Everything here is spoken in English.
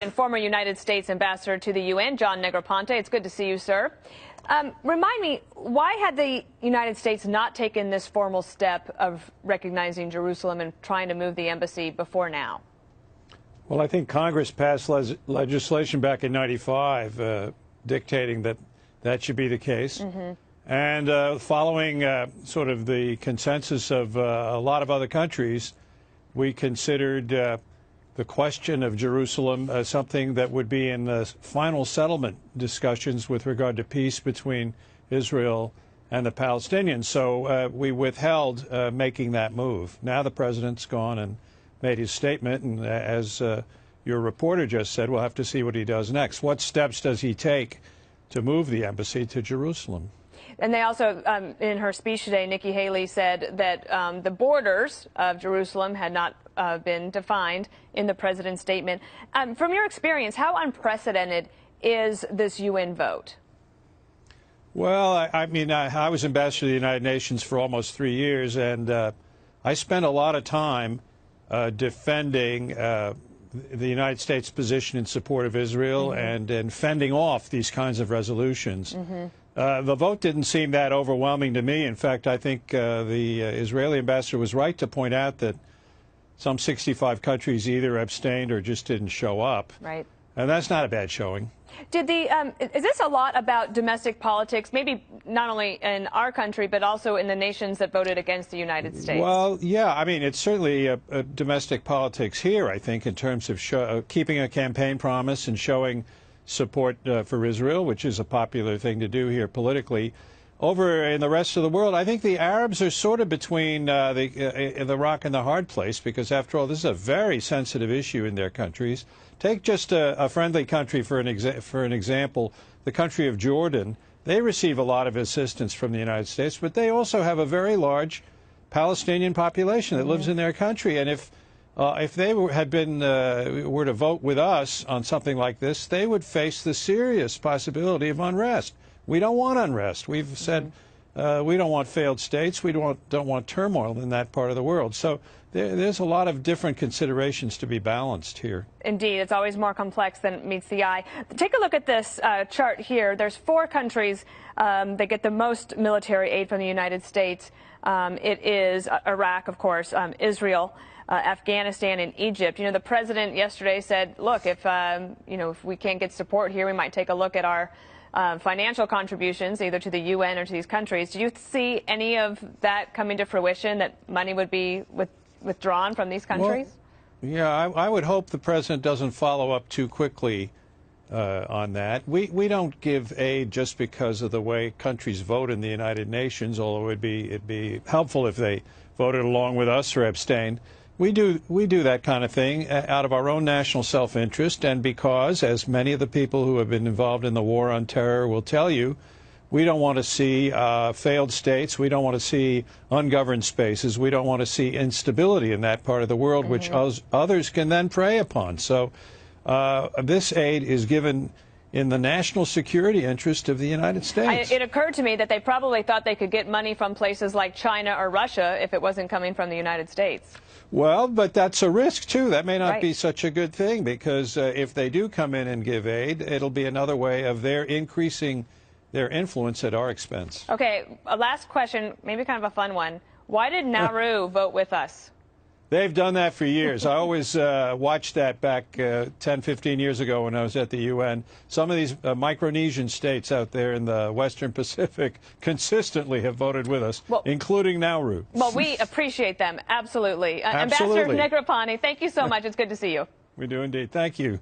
And former United States ambassador to the UN, John Negroponte. It's good to see you, sir. Remind me, why had the United States not taken this formal step of recognizing Jerusalem and trying to move the embassy before now? Well, I think Congress passed legislation back in '95 dictating that that should be the case. And following sort of the consensus of a lot of other countries, we considered the question of Jerusalem something that would be in the final settlement discussions with regard to peace between Israel and the Palestinians. So we withheld making that move. Now the president's gone and made his statement, and as your reporter just said, we'll have to see what he does next. What steps does he take to move the embassy to Jerusalem? And they also, in her speech today, Nikki Haley said that the borders of Jerusalem had not been defined in the president's statement. From your experience, how unprecedented is this UN vote? Well, I mean, I was ambassador to the United Nations for almost 3 years, and I spent a lot of time defending the United States' position in support of Israel and fending off these kinds of resolutions. The vote didn't seem that overwhelming to me. In fact, I think the Israeli ambassador was right to point out that some 65 countries either abstained or just didn't show up. Right. And that's not a bad showing. Did the is this a lot about domestic politics, maybe not only in our country, but also in the nations that voted against the United States? Well, yeah, I mean, it's certainly a domestic politics here, I think, in terms of keeping a campaign promise and showing support for Israel, which is a popular thing to do here politically. Over in the rest of the world, I think the Arabs are sort of between the rock and the hard place, because, after all, this is a very sensitive issue in their countries. Take just a friendly country for an example, the country of Jordan. They receive a lot of assistance from the United States, but they also have a very large Palestinian population that lives in their country. And if they were to vote with us on something like this, they would face the serious possibility of unrest. We don't want unrest. We've said we don't want failed states. We don't want turmoil in that part of the world. So there's a lot of different considerations to be balanced here. Indeed. It's always more complex than meets the eye. Take a look at this chart here. There's 4 countries that get the most military aid from the United States. It is Iraq, of course, Israel, Afghanistan, and Egypt. You know, the president yesterday said, look, if we can't get support here, we might take a look at our financial contributions, either to the UN or to these countries. Do you see any of that coming to fruition, that money would be withdrawn from these countries? Well, yeah, I would hope the president doesn't follow up too quickly on that. We don't give aid just because of the way countries vote in the United Nations, although it'd be helpful if they voted along with us or abstained. We do that kind of thing out of our own national self-interest, and because, as many of the people who have been involved in the war on terror will tell you, we don't want to see failed states. We don't want to see ungoverned spaces. We don't want to see instability in that part of the world, which others can then prey upon. So this aid is given in the national security interest of the United States. It occurred to me that they probably thought they could get money from places like China or Russia if it wasn't coming from the United States. Well, but that's a risk, too. That may not be such a good thing, because if they do come in and give aid, it'll be another way of their increasing their influence at our expense. Okay, a last question, maybe kind of a fun one. Why did Nauru vote with us? They've done that for years. I always watched that back 10, 15 years ago when I was at the UN. Some of these Micronesian states out there in the Western Pacific consistently have voted with us, including Nauru. Well, we appreciate them, absolutely. Absolutely. Ambassador Negroponte, thank you so much. It's good to see you. We do indeed. Thank you.